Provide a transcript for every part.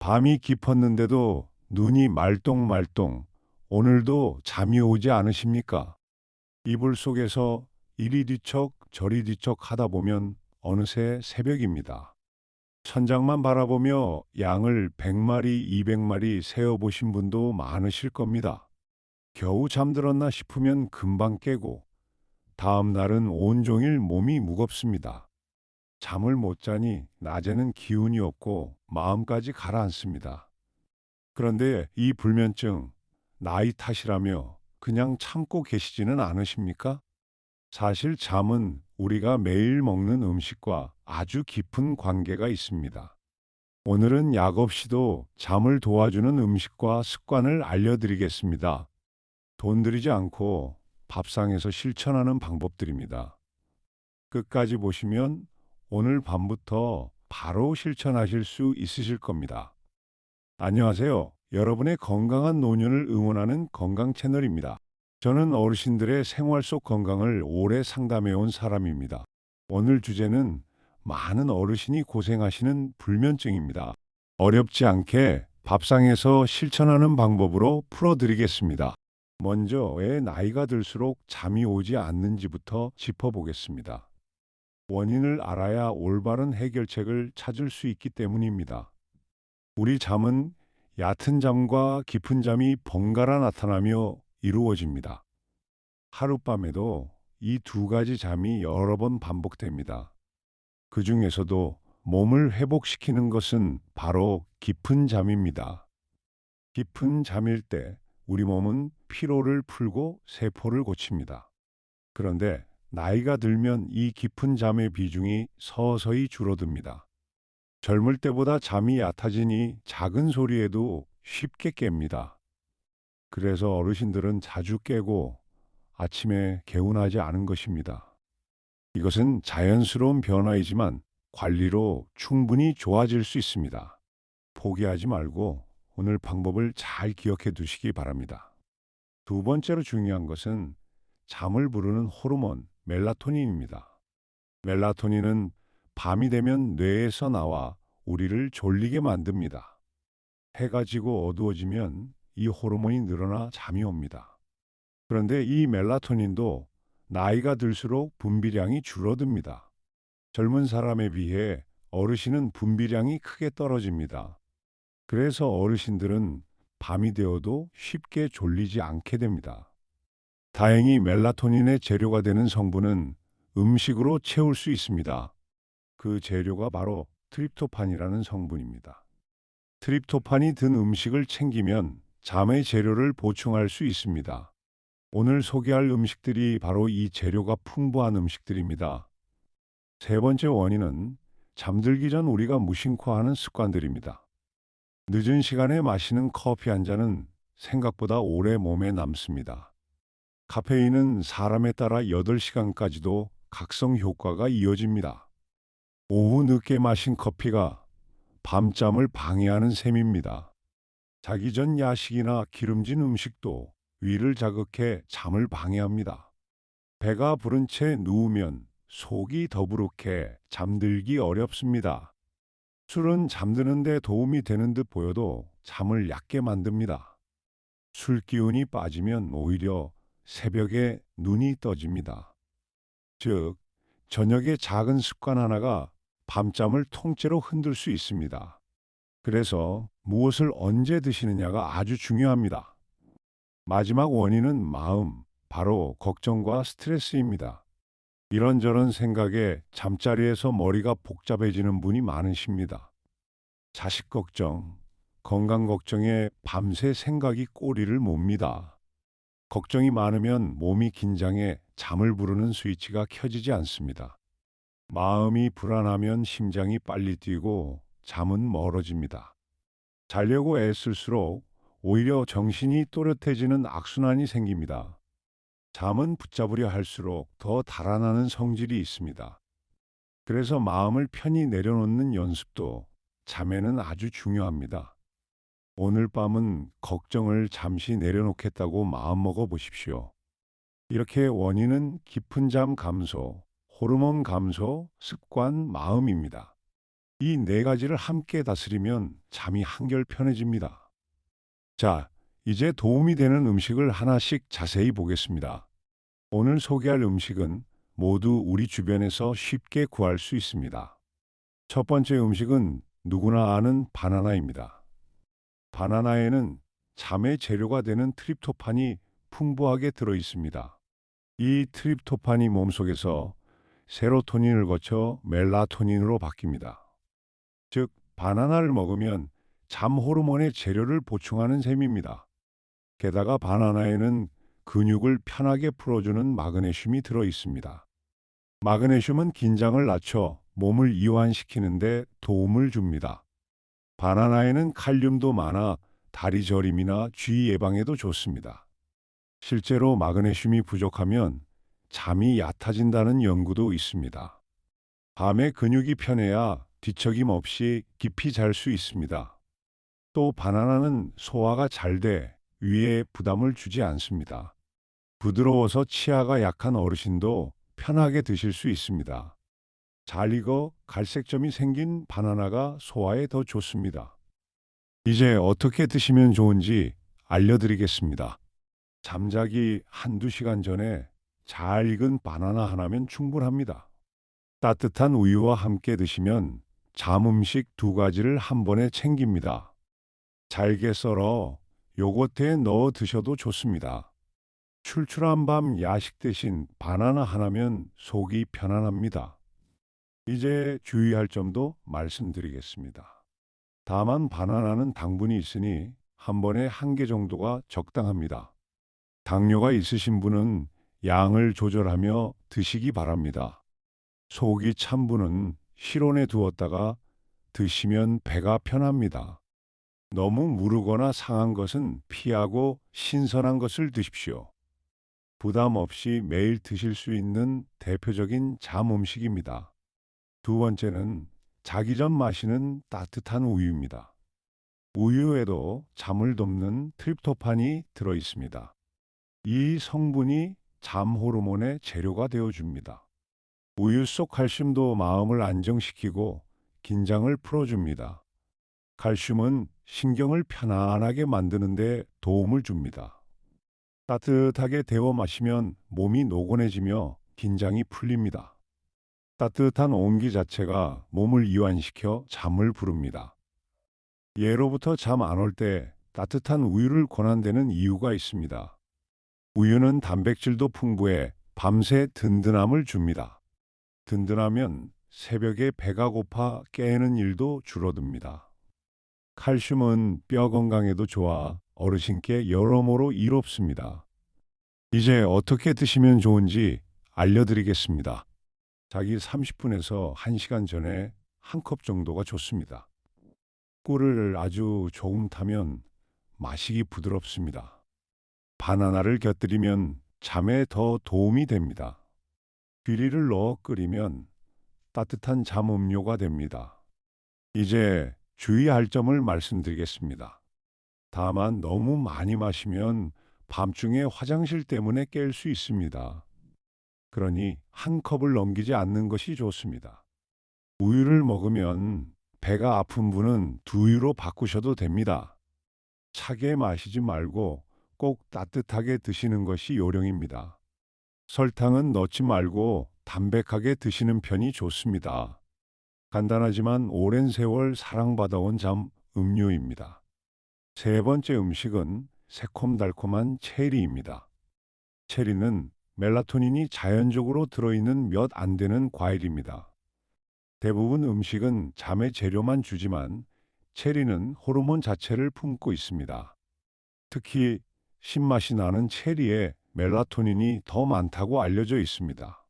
밤이 깊었는데도 눈이 말똥말똥 오늘도 잠이 오지 않으십니까? 이불 속에서 이리 뒤척 저리 뒤척 하다 보면 어느새 새벽입니다. 천장만 바라보며 양을 100마리, 200마리 세어보신 분도 많으실 겁니다. 겨우 잠들었나 싶으면 금방 깨고 다음 날은 온종일 몸이 무겁습니다. 잠을 못 자니 낮에는 기운이 없고 마음까지 가라앉습니다. 그런데 이 불면증 나이 탓이라며 그냥 참고 계시지는 않으십니까? 사실 잠은 우리가 매일 먹는 음식과 아주 깊은 관계가 있습니다. 오늘은 약 없이도 잠을 도와주는 음식과 습관을 알려드리겠습니다. 돈 들이지 않고 밥상에서 실천하는 방법들입니다. 끝까지 보시면 오늘 밤부터 바로 실천하실 수 있으실 겁니다. 안녕하세요. 여러분의 건강한 노년을 응원하는 건강 채널입니다. 저는 어르신들의 생활 속 건강을 오래 상담해 온 사람입니다. 오늘 주제는 많은 어르신이 고생하시는 불면증입니다. 어렵지 않게 밥상에서 실천하는 방법으로 풀어드리겠습니다. 먼저 왜 나이가 들수록 잠이 오지 않는지부터 짚어보겠습니다. 원인을 알아야 올바른 해결책을 찾을 수 있기 때문입니다. 우리 잠은 얕은 잠과 깊은 잠이 번갈아 나타나며 이루어집니다. 하룻밤에도 이 두 가지 잠이 여러 번 반복됩니다. 그 중에서도 몸을 회복시키는 것은 바로 깊은 잠입니다. 깊은 잠일 때 우리 몸은 피로를 풀고 세포를 고칩니다. 그런데 나이가 들면 이 깊은 잠의 비중이 서서히 줄어듭니다. 젊을 때보다 잠이 얕아지니 작은 소리에도 쉽게 깹니다. 그래서 어르신들은 자주 깨고 아침에 개운하지 않은 것입니다. 이것은 자연스러운 변화이지만 관리로 충분히 좋아질 수 있습니다. 포기하지 말고 오늘 방법을 잘 기억해 두시기 바랍니다. 두 번째로 중요한 것은 잠을 부르는 호르몬 멜라토닌입니다. 멜라토닌은 밤이 되면 뇌에서 나와 우리를 졸리게 만듭니다. 해가 지고 어두워지면 이 호르몬이 늘어나 잠이 옵니다. 그런데 이 멜라토닌도 나이가 들수록 분비량이 줄어듭니다. 젊은 사람에 비해 어르신은 분비량이 크게 떨어집니다. 그래서 어르신들은 밤이 되어도 쉽게 졸리지 않게 됩니다. 다행히 멜라토닌의 재료가 되는 성분은 음식으로 채울 수 있습니다. 그 재료가 바로 트립토판이라는 성분입니다. 트립토판이 든 음식을 챙기면 잠의 재료를 보충할 수 있습니다. 오늘 소개할 음식들이 바로 이 재료가 풍부한 음식들입니다. 세 번째 원인은 잠들기 전 우리가 무심코 하는 습관들입니다. 늦은 시간에 마시는 커피 한 잔은 생각보다 오래 몸에 남습니다. 카페인은 사람에 따라 8시간까지도 각성 효과가 이어집니다. 오후 늦게 마신 커피가 밤잠을 방해하는 셈입니다. 자기 전 야식이나 기름진 음식도 위를 자극해 잠을 방해합니다. 배가 부른 채 누우면 속이 더부룩해 잠들기 어렵습니다. 술은 잠드는 데 도움이 되는 듯 보여도 잠을 얕게 만듭니다. 술 기운이 빠지면 오히려 새벽에 눈이 떠집니다. 즉, 저녁에 작은 습관 하나가 밤잠을 통째로 흔들 수 있습니다. 그래서 무엇을 언제 드시느냐가 아주 중요합니다. 마지막 원인은 마음, 바로 걱정과 스트레스입니다. 이런저런 생각에 잠자리에서 머리가 복잡해지는 분이 많으십니다. 자식 걱정, 건강 걱정에 밤새 생각이 꼬리를 몹니다. 걱정이 많으면 몸이 긴장해 잠을 부르는 스위치가 켜지지 않습니다. 마음이 불안하면 심장이 빨리 뛰고 잠은 멀어집니다. 자려고 애쓸수록 오히려 정신이 또렷해지는 악순환이 생깁니다. 잠은 붙잡으려 할수록 더 달아나는 성질이 있습니다. 그래서 마음을 편히 내려놓는 연습도 잠에는 아주 중요합니다. 오늘 밤은 걱정을 잠시 내려놓겠다고 마음먹어 보십시오. 이렇게 원인은 깊은 잠 감소, 호르몬 감소, 습관, 마음입니다. 이 네 가지를 함께 다스리면 잠이 한결 편해집니다. 자, 이제 도움이 되는 음식을 하나씩 자세히 보겠습니다. 오늘 소개할 음식은 모두 우리 주변에서 쉽게 구할 수 있습니다. 첫 번째 음식은 누구나 아는 바나나입니다. 바나나에는 잠의 재료가 되는 트립토판이 풍부하게 들어 있습니다. 이 트립토판이 몸속에서 세로토닌을 거쳐 멜라토닌으로 바뀝니다. 즉, 바나나를 먹으면 잠 호르몬의 재료를 보충하는 셈입니다. 게다가 바나나에는 근육을 편하게 풀어주는 마그네슘이 들어 있습니다. 마그네슘은 긴장을 낮춰 몸을 이완시키는 데 도움을 줍니다. 바나나에는 칼륨도 많아 다리 저림이나 쥐 예방에도 좋습니다. 실제로 마그네슘이 부족하면 잠이 얕아진다는 연구도 있습니다. 밤에 근육이 편해야 뒤척임 없이 깊이 잘 수 있습니다. 또 바나나는 소화가 잘 돼 위에 부담을 주지 않습니다. 부드러워서 치아가 약한 어르신도 편하게 드실 수 있습니다. 잘 익어 갈색점이 생긴 바나나가 소화에 더 좋습니다. 이제 어떻게 드시면 좋은지 알려드리겠습니다. 잠자기 한두 시간 전에 잘 익은 바나나 하나면 충분합니다. 따뜻한 우유와 함께 드시면 잠 음식 두 가지를 한 번에 챙깁니다. 잘게 썰어 요거트에 넣어 드셔도 좋습니다. 출출한 밤 야식 대신 바나나 하나면 속이 편안합니다. 이제 주의할 점도 말씀드리겠습니다. 다만 바나나는 당분이 있으니 한 번에 한 개 정도가 적당합니다. 당뇨가 있으신 분은 양을 조절하며 드시기 바랍니다. 속이 찬 분은 실온에 두었다가 드시면 배가 편합니다. 너무 무르거나 상한 것은 피하고 신선한 것을 드십시오. 부담 없이 매일 드실 수 있는 대표적인 잠 음식입니다. 두 번째는 자기 전 마시는 따뜻한 우유입니다. 우유에도 잠을 돕는 트립토판이 들어 있습니다. 이 성분이 잠 호르몬의 재료가 되어 줍니다. 우유 속 칼슘도 마음을 안정시키고 긴장을 풀어줍니다. 칼슘은 신경을 편안하게 만드는 데 도움을 줍니다. 따뜻하게 데워 마시면 몸이 노곤해지며 긴장이 풀립니다. 따뜻한 온기 자체가 몸을 이완시켜 잠을 부릅니다. 예로부터 잠 안 올 때 따뜻한 우유를 권한다는 이유가 있습니다. 우유는 단백질도 풍부해 밤새 든든함을 줍니다. 든든하면 새벽에 배가 고파 깨는 일도 줄어듭니다. 칼슘은 뼈 건강에도 좋아 어르신께 여러모로 이롭습니다. 이제 어떻게 드시면 좋은지 알려드리겠습니다. 자기 30분에서 1시간 전에 한 컵 정도가 좋습니다. 꿀을 아주 조금 타면 마시기 부드럽습니다. 바나나를 곁들이면 잠에 더 도움이 됩니다. 귀리를 넣어 끓이면 따뜻한 잠 음료가 됩니다. 이제 주의할 점을 말씀드리겠습니다. 다만 너무 많이 마시면 밤중에 화장실 때문에 깰 수 있습니다. 그러니 한 컵을 넘기지 않는 것이 좋습니다. 우유를 먹으면 배가 아픈 분은 두유로 바꾸셔도 됩니다. 차게 마시지 말고 꼭 따뜻하게 드시는 것이 요령입니다. 설탕은 넣지 말고 담백하게 드시는 편이 좋습니다. 간단하지만 오랜 세월 사랑받아온 잠 음료입니다. 세 번째 음식은 새콤달콤한 체리입니다. 체리는 멜라토닌이 자연적으로 들어있는 몇 안 되는 과일입니다. 대부분 음식은 잠의 재료만 주지만 체리는 호르몬 자체를 품고 있습니다. 특히 신맛이 나는 체리에 멜라토닌이 더 많다고 알려져 있습니다.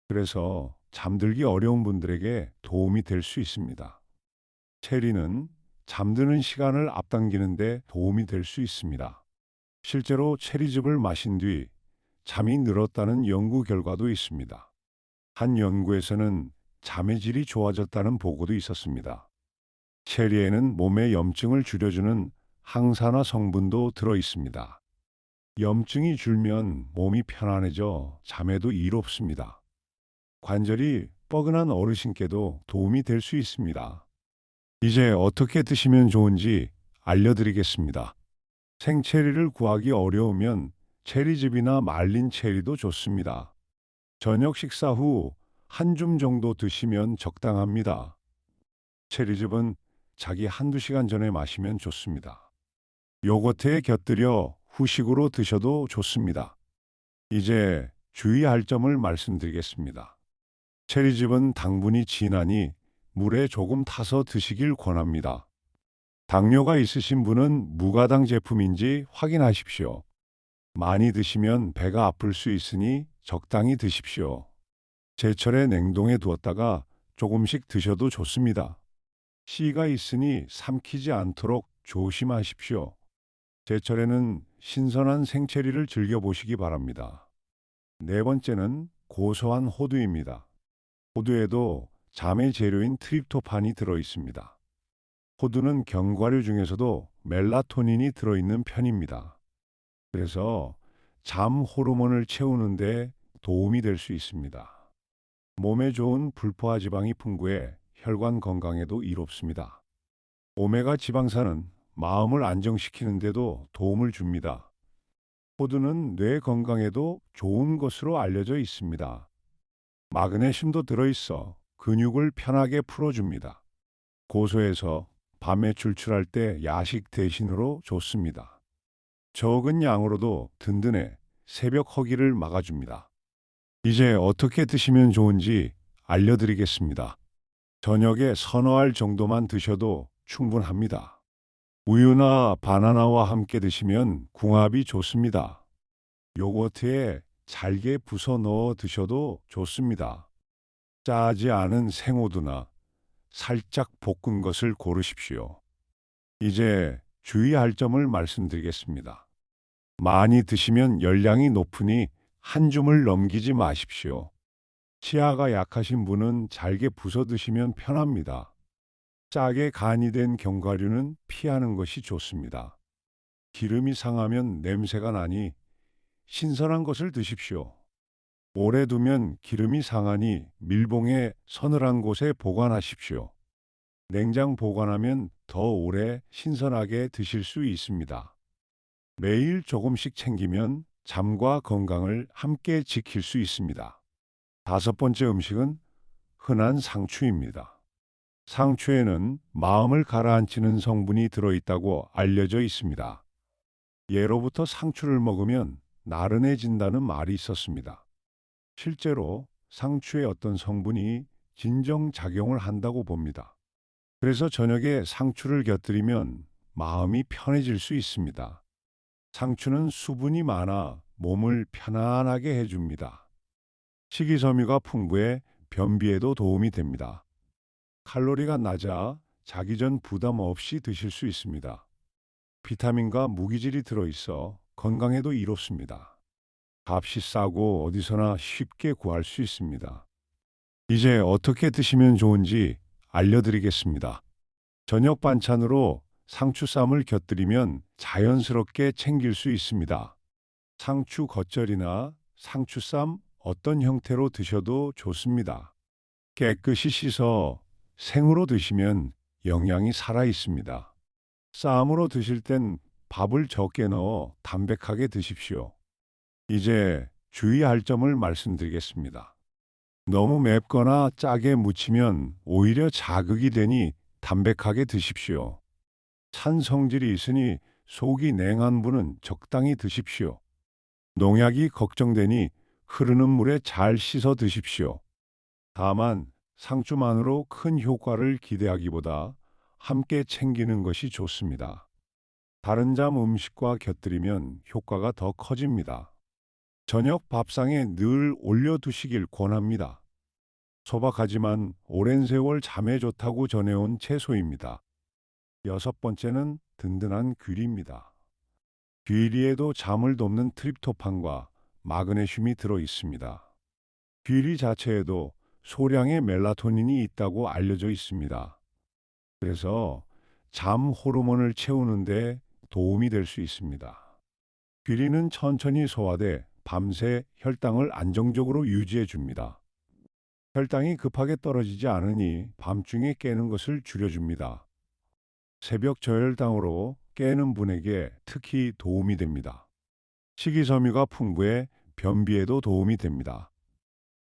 그래서 잠들기 어려운 분들에게 도움이 될 수 있습니다. 체리는 잠드는 시간을 앞당기는 데 도움이 될 수 있습니다. 실제로 체리즙을 마신 뒤 잠이 늘었다는 연구 결과도 있습니다. 한 연구에서는 잠의 질이 좋아졌다는 보고도 있었습니다. 체리에는 몸의 염증을 줄여주는 항산화 성분도 들어 있습니다. 염증이 줄면 몸이 편안해져 잠에도 이롭습니다. 관절이 뻐근한 어르신께도 도움이 될 수 있습니다. 이제 어떻게 드시면 좋은지 알려드리겠습니다. 생체리를 구하기 어려우면 체리즙이나 말린 체리도 좋습니다. 저녁 식사 후 한 줌 정도 드시면 적당합니다. 체리즙은 자기 한두 시간 전에 마시면 좋습니다. 요거트에 곁들여 후식으로 드셔도 좋습니다. 이제 주의할 점을 말씀드리겠습니다. 체리즙은 당분이 진하니 물에 조금 타서 드시길 권합니다. 당뇨가 있으신 분은 무가당 제품인지 확인하십시오. 많이 드시면 배가 아플 수 있으니 적당히 드십시오. 제철에 냉동해 두었다가 조금씩 드셔도 좋습니다. 씨가 있으니 삼키지 않도록 조심하십시오. 제철에는 신선한 생체리를 즐겨보시기 바랍니다. 네 번째는 고소한 호두입니다. 호두에도 잠의 재료인 트립토판이 들어 있습니다. 호두는 견과류 중에서도 멜라토닌이 들어있는 편입니다. 그래서 잠 호르몬을 채우는데 도움이 될 수 있습니다. 몸에 좋은 불포화 지방이 풍부해 혈관 건강에도 이롭습니다. 오메가 지방산은 마음을 안정시키는 데도 도움을 줍니다. 호두는 뇌 건강에도 좋은 것으로 알려져 있습니다. 마그네슘도 들어있어 근육을 편하게 풀어줍니다. 고소해서 밤에 출출할 때 야식 대신으로 좋습니다. 적은 양으로도 든든해 새벽 허기를 막아줍니다. 이제 어떻게 드시면 좋은지 알려드리겠습니다. 저녁에 서너 알 정도만 드셔도 충분합니다. 우유나 바나나와 함께 드시면 궁합이 좋습니다. 요거트에 잘게 부숴 넣어 드셔도 좋습니다. 짜지 않은 생호두나 살짝 볶은 것을 고르십시오. 이제 주의할 점을 말씀드리겠습니다. 많이 드시면 열량이 높으니 한 줌을 넘기지 마십시오. 치아가 약하신 분은 잘게 부숴 드시면 편합니다. 짜게 간이 된 견과류는 피하는 것이 좋습니다. 기름이 상하면 냄새가 나니 신선한 것을 드십시오. 오래 두면 기름이 상하니 밀봉해 서늘한 곳에 보관하십시오. 냉장 보관하면 더 오래 신선하게 드실 수 있습니다. 매일 조금씩 챙기면 잠과 건강을 함께 지킬 수 있습니다. 다섯 번째 음식은 흔한 상추입니다. 상추에는 마음을 가라앉히는 성분이 들어있다고 알려져 있습니다. 예로부터 상추를 먹으면 나른해진다는 말이 있었습니다. 실제로 상추의 어떤 성분이 진정작용을 한다고 봅니다. 그래서 저녁에 상추를 곁들이면 마음이 편해질 수 있습니다. 상추는 수분이 많아 몸을 편안하게 해줍니다. 식이섬유가 풍부해 변비에도 도움이 됩니다. 칼로리가 낮아 자기 전 부담 없이 드실 수 있습니다. 비타민과 무기질이 들어있어 건강에도 이롭습니다. 값이 싸고 어디서나 쉽게 구할 수 있습니다. 이제 어떻게 드시면 좋은지 알려드리겠습니다. 저녁 반찬으로 상추쌈을 곁들이면 자연스럽게 챙길 수 있습니다. 상추 겉절이나 상추쌈 어떤 형태로 드셔도 좋습니다. 깨끗이 씻어 생으로 드시면 영양이 살아 있습니다. 쌈으로 드실 땐 밥을 적게 넣어 담백하게 드십시오. 이제 주의할 점을 말씀드리겠습니다. 너무 맵거나 짜게 무치면 오히려 자극이 되니 담백하게 드십시오. 찬 성질이 있으니 속이 냉한 분은 적당히 드십시오. 농약이 걱정되니 흐르는 물에 잘 씻어 드십시오. 다만 상추만으로 큰 효과를 기대하기보다 함께 챙기는 것이 좋습니다. 다른 잠 음식과 곁들이면 효과가 더 커집니다. 저녁 밥상에 늘 올려두시길 권합니다. 소박하지만 오랜 세월 잠에 좋다고 전해온 채소입니다. 여섯 번째는 든든한 귀리입니다. 귀리에도 잠을 돕는 트립토판과 마그네슘이 들어 있습니다. 귀리 자체에도 소량의 멜라토닌이 있다고 알려져 있습니다. 그래서 잠 호르몬을 채우는데 도움이 될 수 있습니다. 귀리는 천천히 소화돼 밤새 혈당을 안정적으로 유지해 줍니다. 혈당이 급하게 떨어지지 않으니 밤중에 깨는 것을 줄여줍니다. 새벽 저혈당으로 깨는 분에게 특히 도움이 됩니다. 식이섬유가 풍부해 변비에도 도움이 됩니다.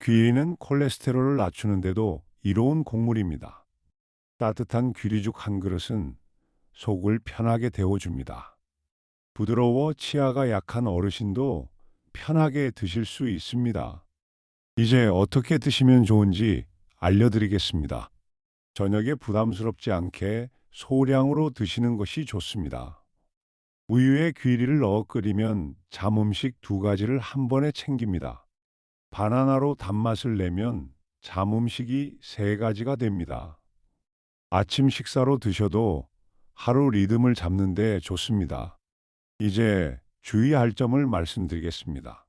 귀리는 콜레스테롤을 낮추는데도 이로운 곡물입니다. 따뜻한 귀리죽 한 그릇은 속을 편하게 데워줍니다. 부드러워 치아가 약한 어르신도 편하게 드실 수 있습니다. 이제 어떻게 드시면 좋은지 알려드리겠습니다. 저녁에 부담스럽지 않게 소량으로 드시는 것이 좋습니다. 우유에 귀리를 넣어 끓이면 잠음식 두 가지를 한 번에 챙깁니다. 바나나로 단맛을 내면 잠음식이 세 가지가 됩니다. 아침 식사로 드셔도 하루 리듬을 잡는 데 좋습니다. 이제 주의할 점을 말씀드리겠습니다.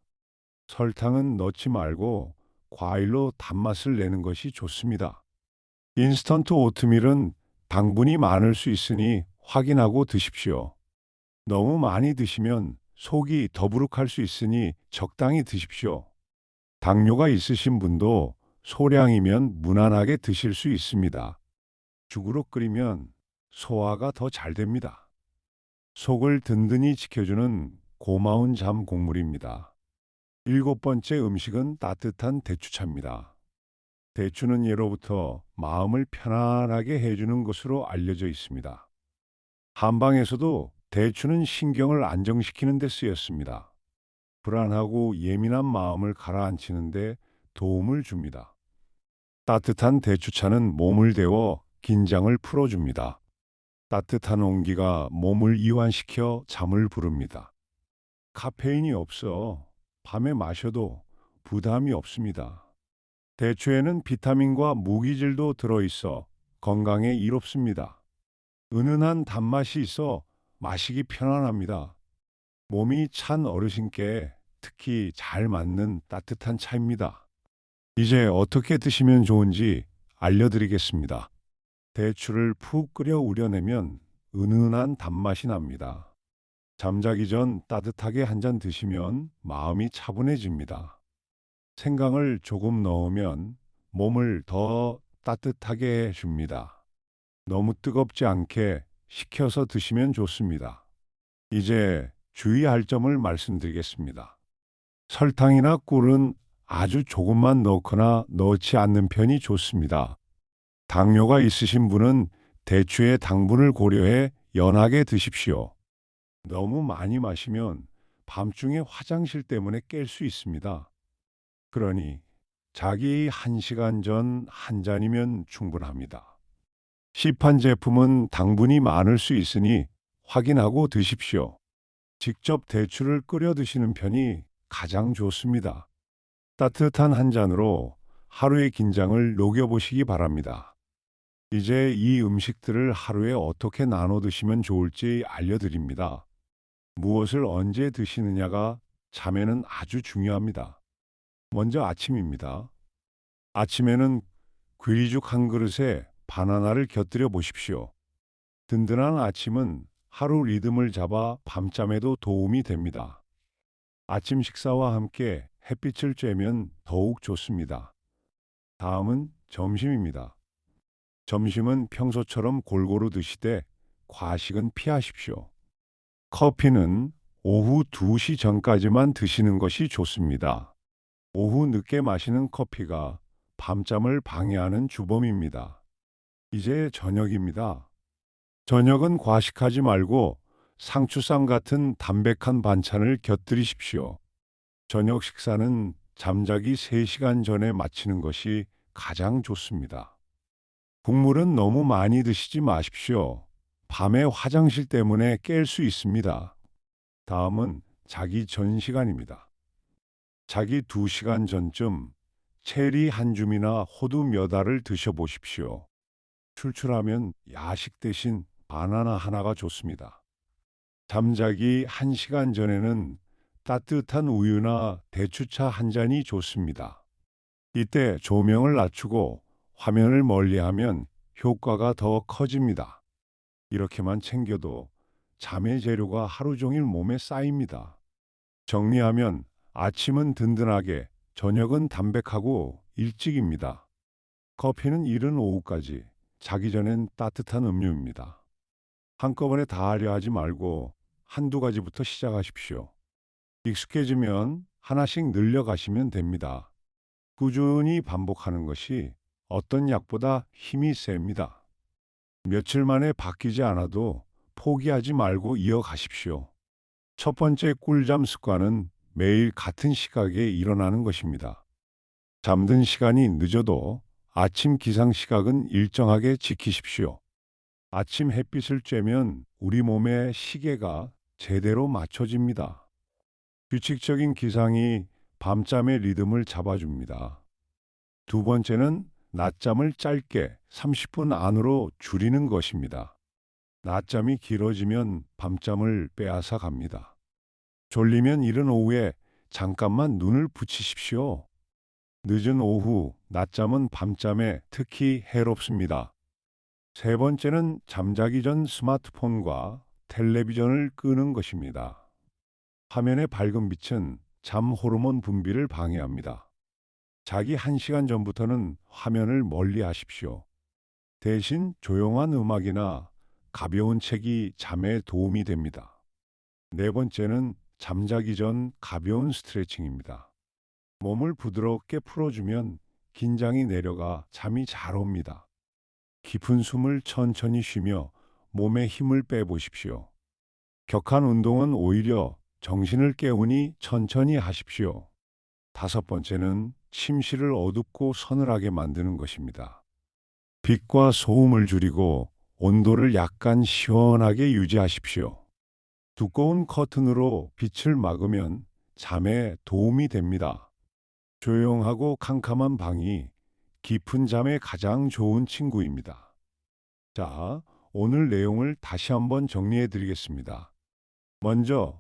설탕은 넣지 말고 과일로 단맛을 내는 것이 좋습니다. 인스턴트 오트밀은 당분이 많을 수 있으니 확인하고 드십시오. 너무 많이 드시면 속이 더부룩할 수 있으니 적당히 드십시오. 당뇨가 있으신 분도 소량이면 무난하게 드실 수 있습니다. 죽으로 끓이면 소화가 더 잘 됩니다. 속을 든든히 지켜주는 고마운 잠 곡물입니다. 일곱 번째 음식은 따뜻한 대추차입니다. 대추는 예로부터 마음을 편안하게 해주는 것으로 알려져 있습니다. 한방에서도 대추는 신경을 안정시키는 데 쓰였습니다. 불안하고 예민한 마음을 가라앉히는 데 도움을 줍니다. 따뜻한 대추차는 몸을 데워 긴장을 풀어줍니다. 따뜻한 온기가 몸을 이완시켜 잠을 부릅니다. 카페인이 없어 밤에 마셔도 부담이 없습니다. 대추에는 비타민과 무기질도 들어있어 건강에 이롭습니다. 은은한 단맛이 있어 마시기 편안합니다. 몸이 찬 어르신께 특히 잘 맞는 따뜻한 차입니다. 이제 어떻게 드시면 좋은지 알려드리겠습니다. 대추를 푹 끓여 우려내면 은은한 단맛이 납니다. 잠자기 전 따뜻하게 한 잔 드시면 마음이 차분해집니다. 생강을 조금 넣으면 몸을 더 따뜻하게 해줍니다. 너무 뜨겁지 않게 식혀서 드시면 좋습니다. 이제 주의할 점을 말씀드리겠습니다. 설탕이나 꿀은 아주 조금만 넣거나 넣지 않는 편이 좋습니다. 당뇨가 있으신 분은 대추의 당분을 고려해 연하게 드십시오. 너무 많이 마시면 밤중에 화장실 때문에 깰 수 있습니다. 그러니 자기 1시간 전 한 잔이면 충분합니다. 시판 제품은 당분이 많을 수 있으니 확인하고 드십시오. 직접 대추를 끓여 드시는 편이 가장 좋습니다. 따뜻한 한 잔으로 하루의 긴장을 녹여보시기 바랍니다. 이제 이 음식들을 하루에 어떻게 나눠 드시면 좋을지 알려드립니다. 무엇을 언제 드시느냐가 잠에는 아주 중요합니다. 먼저 아침입니다. 아침에는 귀리죽 한 그릇에 바나나를 곁들여 보십시오. 든든한 아침은 하루 리듬을 잡아 밤잠에도 도움이 됩니다. 아침 식사와 함께 햇빛을 쬐면 더욱 좋습니다. 다음은 점심입니다. 점심은 평소처럼 골고루 드시되 과식은 피하십시오. 커피는 오후 2시 전까지만 드시는 것이 좋습니다. 오후 늦게 마시는 커피가 밤잠을 방해하는 주범입니다. 이제 저녁입니다. 저녁은 과식하지 말고 상추쌈 같은 담백한 반찬을 곁들이십시오. 저녁 식사는 잠자기 3시간 전에 마치는 것이 가장 좋습니다. 국물은 너무 많이 드시지 마십시오. 밤에 화장실 때문에 깰 수 있습니다. 다음은 자기 전 시간입니다. 자기 2시간 전쯤 체리 한 줌이나 호두 몇 알을 드셔보십시오. 출출하면 야식 대신 바나나 하나가 좋습니다. 잠자기 1시간 전에는 따뜻한 우유나 대추차 한 잔이 좋습니다. 이때 조명을 낮추고 화면을 멀리하면 효과가 더 커집니다. 이렇게만 챙겨도 잠의 재료가 하루 종일 몸에 쌓입니다. 정리하면 아침은 든든하게, 저녁은 담백하고 일찍입니다. 커피는 이른 오후까지, 자기 전엔 따뜻한 음료입니다. 한꺼번에 다 하려 하지 말고 한두 가지부터 시작하십시오. 익숙해지면 하나씩 늘려가시면 됩니다. 꾸준히 반복하는 것이 어떤 약보다 힘이 셉니다. 며칠 만에 바뀌지 않아도 포기하지 말고 이어가십시오. 첫 번째 꿀잠 습관은 매일 같은 시각에 일어나는 것입니다. 잠든 시간이 늦어도 아침 기상 시각은 일정하게 지키십시오. 아침 햇빛을 쬐면 우리 몸의 시계가 제대로 맞춰집니다. 규칙적인 기상이 밤잠의 리듬을 잡아줍니다. 두 번째는 낮잠을 짧게 30분 안으로 줄이는 것입니다. 낮잠이 길어지면 밤잠을 빼앗아 갑니다. 졸리면 이른 오후에 잠깐만 눈을 붙이십시오. 늦은 오후, 낮잠은 밤잠에 특히 해롭습니다. 세 번째는 잠자기 전 스마트폰과 텔레비전을 끄는 것입니다. 화면의 밝은 빛은 잠 호르몬 분비를 방해합니다. 자기 1시간 전부터는 화면을 멀리 하십시오. 대신 조용한 음악이나 가벼운 책이 잠에 도움이 됩니다. 네 번째는 잠자기 전 가벼운 스트레칭입니다. 몸을 부드럽게 풀어주면 긴장이 내려가 잠이 잘 옵니다. 깊은 숨을 천천히 쉬며 몸에 힘을 빼보십시오. 격한 운동은 오히려 정신을 깨우니 천천히 하십시오. 다섯 번째는 침실을 어둡고 서늘하게 만드는 것입니다. 빛과 소음을 줄이고 온도를 약간 시원하게 유지하십시오. 두꺼운 커튼으로 빛을 막으면 잠에 도움이 됩니다. 조용하고 캄캄한 방이 깊은 잠에 가장 좋은 친구입니다. 자, 오늘 내용을 다시 한번 정리해 드리겠습니다. 먼저,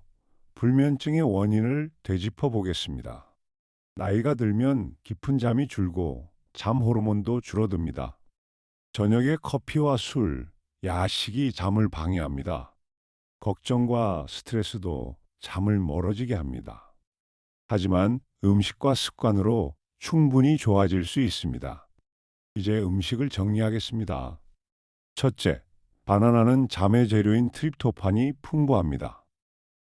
불면증의 원인을 되짚어 보겠습니다. 나이가 들면 깊은 잠이 줄고 잠 호르몬도 줄어듭니다. 저녁에 커피와 술, 야식이 잠을 방해합니다. 걱정과 스트레스도 잠을 멀어지게 합니다. 하지만 음식과 습관으로 충분히 좋아질 수 있습니다. 이제 음식을 정리하겠습니다. 첫째, 바나나는 잠의 재료인 트립토판이 풍부합니다.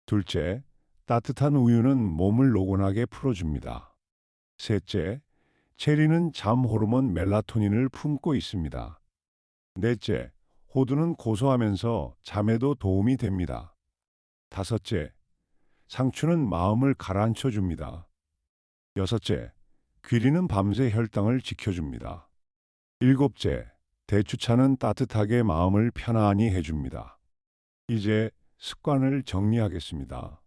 둘째, 따뜻한 우유는 몸을 노곤하게 풀어줍니다. 셋째, 체리는 잠 호르몬 멜라토닌을 품고 있습니다. 넷째, 호두는 고소하면서 잠에도 도움이 됩니다. 다섯째, 상추는 마음을 가라앉혀 줍니다. 여섯째, 귀리는 밤새 혈당을 지켜줍니다. 일곱째, 대추차는 따뜻하게 마음을 편안히 해줍니다. 이제 습관을 정리하겠습니다.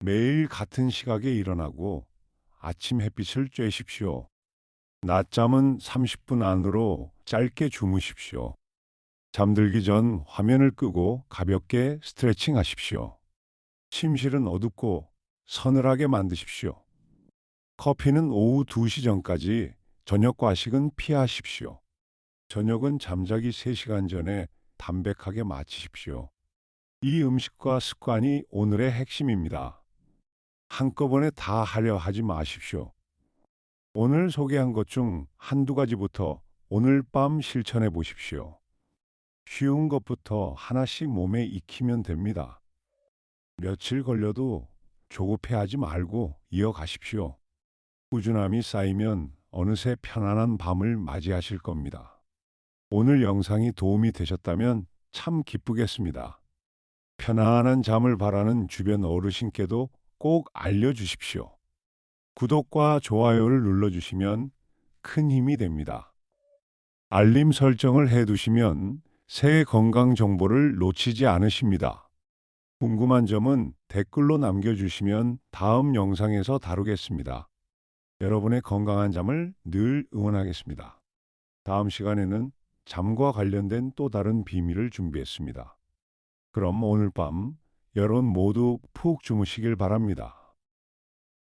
매일 같은 시각에 일어나고 아침 햇빛을 쬐십시오. 낮잠은 30분 안으로 짧게 주무십시오. 잠들기 전 화면을 끄고 가볍게 스트레칭 하십시오. 침실은 어둡고 서늘하게 만드십시오. 커피는 오후 2시 전까지, 저녁 과식은 피하십시오. 저녁은 잠자기 3시간 전에 담백하게 마치십시오. 이 음식과 습관이 오늘의 핵심입니다. 한꺼번에 다 하려 하지 마십시오. 오늘 소개한 것 중 한두 가지부터 오늘 밤 실천해 보십시오. 쉬운 것부터 하나씩 몸에 익히면 됩니다. 며칠 걸려도 조급해하지 말고 이어가십시오. 꾸준함이 쌓이면 어느새 편안한 밤을 맞이하실 겁니다. 오늘 영상이 도움이 되셨다면 참 기쁘겠습니다. 편안한 잠을 바라는 주변 어르신께도 꼭 알려주십시오. 구독과 좋아요를 눌러주시면 큰 힘이 됩니다. 알림 설정을 해두시면 새 건강 정보를 놓치지 않으십니다. 궁금한 점은 댓글로 남겨주시면 다음 영상에서 다루겠습니다. 여러분의 건강한 잠을 늘 응원하겠습니다. 다음 시간에는 잠과 관련된 또 다른 비밀을 준비했습니다. 그럼 오늘 밤 여러분 모두 푹 주무시길 바랍니다.